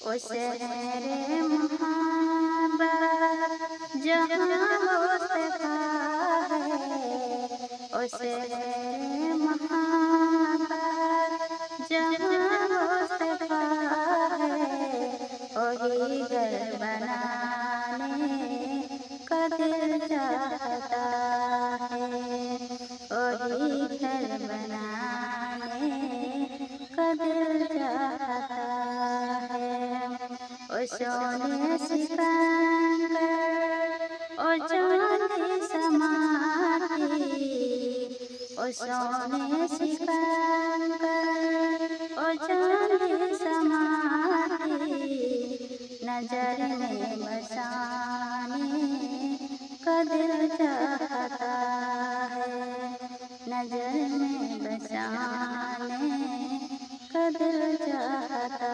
ओ शहरे मोहब्बत जहाँ मुस्तफा है। ओ शहरे मोहब्बत जहाँ मुस्तफा है। वही घर बनाने का दिल चाहता है। वही घर बनाने का दिल चाहता है। ओ सोने सिकंदर ओ चांदी समाती। ओ सोने सिकंदर ओ चांदी समाती। नजर में बसाने का दिल चाहता है। नजर में बसाने का दिल चाहता